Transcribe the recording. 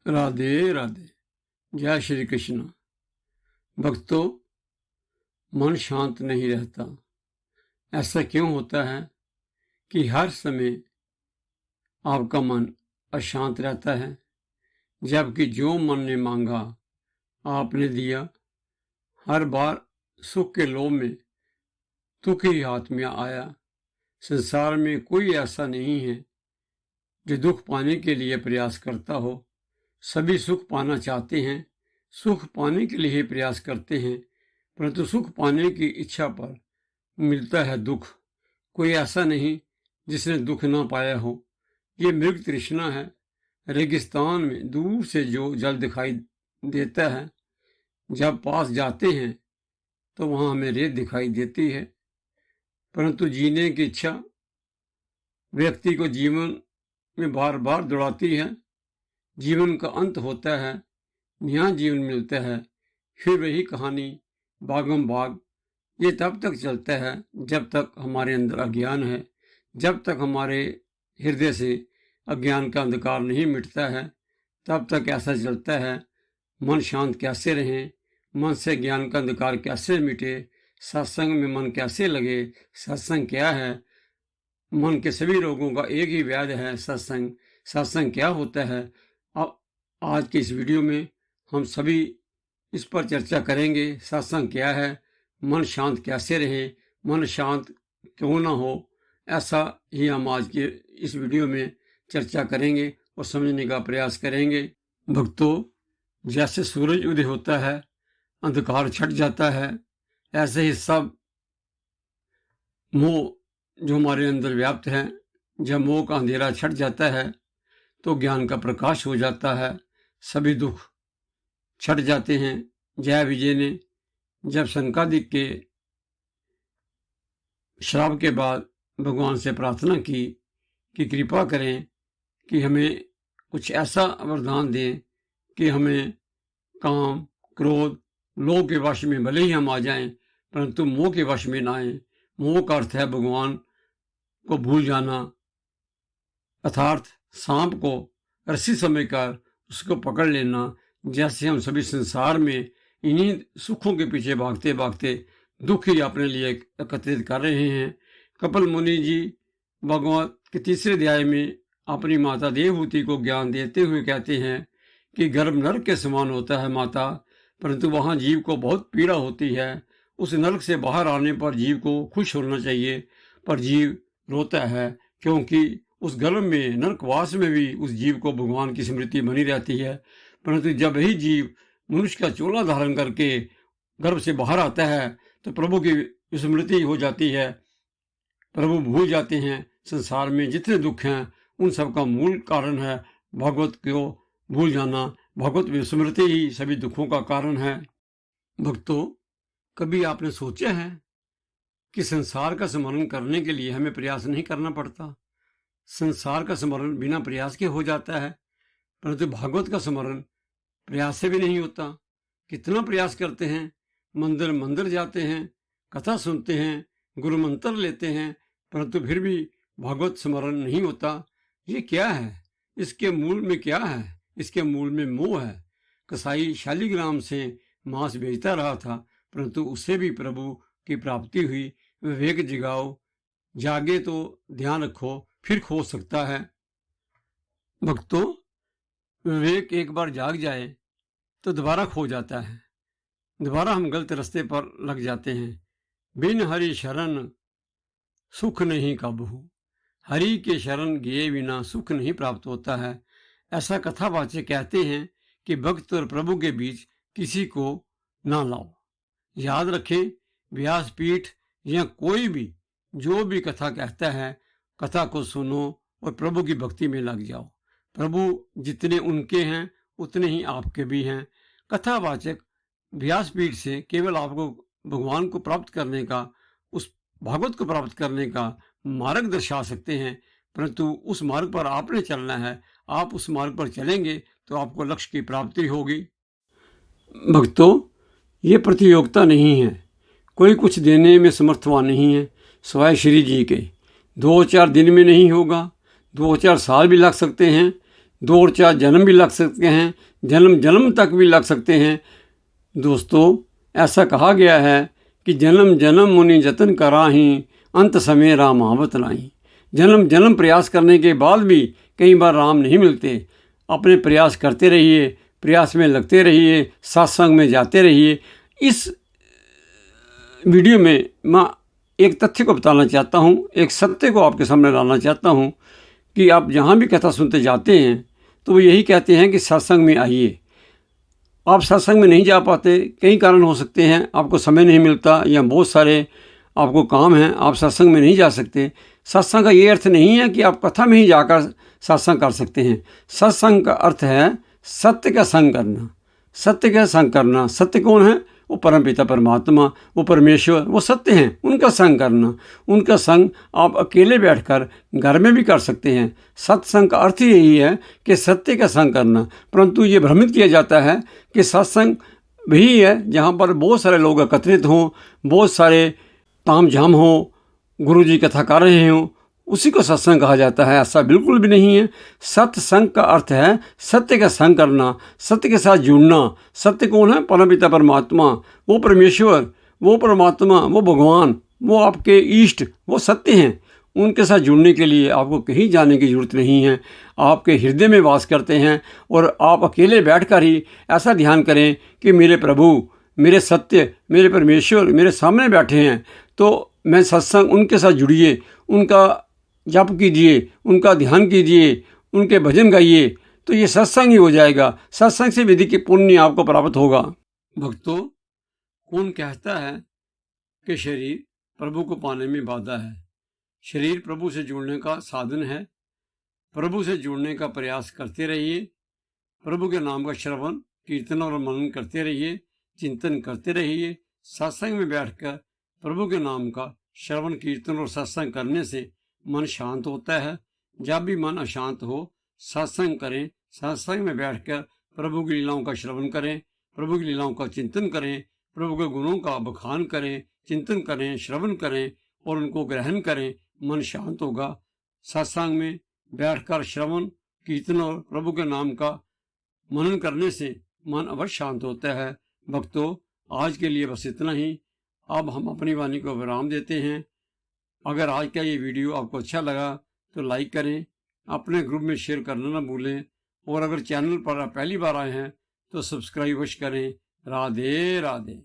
राधे राधे। जय श्री कृष्ण। भक्तों, मन शांत नहीं रहता। ऐसा क्यों होता है कि हर समय आपका मन अशांत रहता है, जबकि जो मन ने मांगा आपने दिया। हर बार सुख के लोभ में दुख ही हाथ में आया। संसार में कोई ऐसा नहीं है जो दुख पाने के लिए प्रयास करता हो। सभी सुख पाना चाहते हैं, सुख पाने के लिए ही प्रयास करते हैं, परंतु सुख पाने की इच्छा पर मिलता है दुख। कोई ऐसा नहीं जिसने दुख ना पाया हो। ये मृग तृष्णा है। रेगिस्तान में दूर से जो जल दिखाई देता है, जब पास जाते हैं तो वहां हमें रेत दिखाई देती है। परंतु जीने की इच्छा व्यक्ति को जीवन में बार बार दौड़ाती है। जीवन का अंत होता है, नया जीवन मिलता है, फिर वही कहानी बागम बाग। ये तब तक चलता है जब तक हमारे अंदर अज्ञान है, जब तक हमारे हृदय से अज्ञान का अंधकार नहीं मिटता है, तब तक ऐसा चलता है। मन शांत कैसे रहे, मन से ज्ञान का अंधकार कैसे मिटे, सत्संग में मन कैसे लगे। सत्संग क्या है? मन के सभी रोगों का एक ही वैद्य है, सत्संग। सत्संग क्या होता है? अब आज के इस वीडियो में हम सभी इस पर चर्चा करेंगे। सत्संग क्या है, मन शांत कैसे रहे, मन शांत क्यों ना हो, ऐसा ही हम आज के इस वीडियो में चर्चा करेंगे और समझने का प्रयास करेंगे। भक्तों, जैसे सूरज उदय होता है, अंधकार छट जाता है, ऐसे ही सब मोह जो हमारे अंदर व्याप्त है, जब मोह का अंधेरा छट जाता है तो ज्ञान का प्रकाश हो जाता है, सभी दुख छट जाते हैं। जय विजय ने जब शंकादिक के श्राप के बाद भगवान से प्रार्थना की कि कृपा करें कि हमें कुछ ऐसा वरदान दें कि हमें काम, क्रोध, लोभ के वश में भले ही हम आ जाएं, परंतु मोह के वश में ना आए। मोह का अर्थ है भगवान को भूल जाना, अर्थात सांप को रस्सी समझकर उसको पकड़ लेना। जैसे हम सभी संसार में इन्हीं सुखों के पीछे भागते भागते दुख ही अपने लिए एकत्रित कर रहे हैं। कपिल मुनि जी भगवत के 3 अध्याय में अपनी माता देवहूति को ज्ञान देते हुए कहते हैं कि गर्भ नरक के समान होता है माता, परंतु वहां जीव को बहुत पीड़ा होती है। उस नरक से बाहर आने पर जीव को खुश होना चाहिए, पर जीव रोता है, क्योंकि उस गर्भ में नरकवास में भी उस जीव को भगवान की स्मृति बनी रहती है। परंतु जब ही जीव मनुष्य का चोला धारण करके गर्भ से बाहर आता है तो प्रभु की स्मृति हो जाती है, प्रभु भूल जाते हैं। संसार में जितने दुख हैं उन सब का मूल कारण है भगवत को भूल जाना। भगवत विस्मृति ही सभी दुखों का कारण है। भक्तों, कभी आपने सोचा है कि संसार का स्मरण करने के लिए हमें प्रयास नहीं करना पड़ता? संसार का स्मरण बिना प्रयास के हो जाता है, परंतु भागवत का स्मरण प्रयास से भी नहीं होता। कितना प्रयास करते हैं, मंदिर मंदिर जाते हैं, कथा सुनते हैं, गुरु मंत्र लेते हैं, परंतु फिर भी भागवत स्मरण नहीं होता। ये क्या है? इसके मूल में क्या है? इसके मूल में मोह है। कसाई शालिग्राम से मांस बेचता रहा था, परंतु उससे भी प्रभु की प्राप्ति हुई। विवेक जगाओ, जागे तो ध्यान रखो, फिर खो सकता है। भक्तों, विवेक एक बार जाग जाए तो दोबारा खो जाता है, दोबारा हम गलत रास्ते पर लग जाते हैं। बिन हरि शरण सुख नहीं कबहू, हरि के शरण गए बिना सुख नहीं प्राप्त होता है। ऐसा कथावाचक कहते हैं कि भक्त और प्रभु के बीच किसी को ना लाओ। याद रखें, व्यासपीठ या कोई भी जो भी कथा कहता है, कथा को सुनो और प्रभु की भक्ति में लग जाओ। प्रभु जितने उनके हैं उतने ही आपके भी हैं। कथावाचक व्यासपीठ से केवल आपको भगवान को प्राप्त करने का, उस भागवत को प्राप्त करने का मार्ग दर्शा सकते हैं, परंतु उस मार्ग पर आपने चलना है। आप उस मार्ग पर चलेंगे तो आपको लक्ष्य की प्राप्ति होगी। भक्तों, ये प्रतियोगिता नहीं है, कोई कुछ देने में समर्थवान नहीं है सिवाय श्री जी के। 2-4 दिन में नहीं होगा, 2-4 साल भी लग सकते हैं। 2 और 4 जन्म भी लग सकते हैं, जन्म जन्म तक भी लग सकते हैं। दोस्तों, ऐसा कहा गया है कि जन्म जन्म मुनि जतन कराही, अंत समय राम आवत नाही। जन्म जन्म प्रयास करने के बाद भी कई बार राम नहीं मिलते। अपने प्रयास करते रहिए, प्रयास में लगते रहिए, सत्संग में जाते रहिए। इस वीडियो में मैं एक तथ्य को बताना चाहता हूँ, एक सत्य को आपके सामने लाना चाहता हूँ कि आप जहाँ भी कथा सुनते जाते हैं तो वो यही कहते हैं कि सत्संग में आइए। आप सत्संग में नहीं जा पाते, कई कारण हो सकते हैं, आपको समय नहीं मिलता या बहुत सारे आपको काम हैं, आप सत्संग में नहीं जा सकते। सत्संग का ये अर्थ नहीं है कि आप कथा में ही जाकर सत्संग कर सकते हैं। सत्संग का अर्थ है सत्य का संग करना। सत्य का संग करना, सत्य कौन है? वो परमपिता परमात्मा, वो परमेश्वर, वो सत्य हैं। उनका संग करना, उनका संग आप अकेले बैठकर घर में भी कर सकते हैं। सत्संग का अर्थ यही है कि सत्य का संग करना। परंतु ये भ्रमित किया जाता है कि सत्संग वही है जहाँ पर बहुत सारे लोग एकत्रित हों, बहुत सारे ताम झाम हो, गुरु जी कथा कर रहे हों, उसी को सत्संग कहा जाता है। ऐसा बिल्कुल भी नहीं है। सत्संग का अर्थ है सत्य का संग करना, सत्य के साथ जुड़ना। सत्य कौन है? परमपिता परमात्मा, वो परमेश्वर, वो परमात्मा, वो भगवान, वो आपके इष्ट, वो सत्य हैं। उनके साथ जुड़ने के लिए आपको कहीं जाने की ज़रूरत नहीं है। आपके हृदय में वास करते हैं और आप अकेले बैठकर ही ऐसा ध्यान करें कि मेरे प्रभु, मेरे सत्य, मेरे परमेश्वर मेरे सामने बैठे हैं। तो मैं सत्संग, उनके साथ जुड़िए, उनका जप कीजिए, उनका ध्यान कीजिए, उनके भजन गाइए, तो ये सत्संग ही हो जाएगा। सत्संग से विधि के पुण्य आपको प्राप्त होगा। भक्तों, कौन कहता है कि शरीर प्रभु को पाने में बाधा है? शरीर प्रभु से जुड़ने का साधन है। प्रभु से जुड़ने का प्रयास करते रहिए। प्रभु के नाम का श्रवण, कीर्तन और मनन करते रहिए, चिंतन करते रहिए। सत्संग में बैठकर प्रभु के नाम का श्रवण, कीर्तन और सत्संग करने से मन शांत होता है। जब भी मन अशांत हो, सत्संग करें। सत्संग में बैठकर प्रभु की लीलाओं का श्रवण करें, प्रभु की लीलाओं का चिंतन करें, प्रभु के गुणों का बखान करें, चिंतन करें, श्रवण करें और उनको ग्रहण करें। मन शांत होगा। सत्संग में बैठकर श्रवण, कीर्तन और प्रभु के नाम का मनन करने से मन अवश्य शांत होता है। भक्तों, आज के लिए बस इतना ही। अब हम अपनी वाणी को विराम देते हैं। अगर आज का ये वीडियो आपको अच्छा लगा तो लाइक करें, अपने ग्रुप में शेयर करना ना भूलें और अगर चैनल पर आप पहली बार आए हैं तो सब्सक्राइब अवश्य करें। राधे राधे।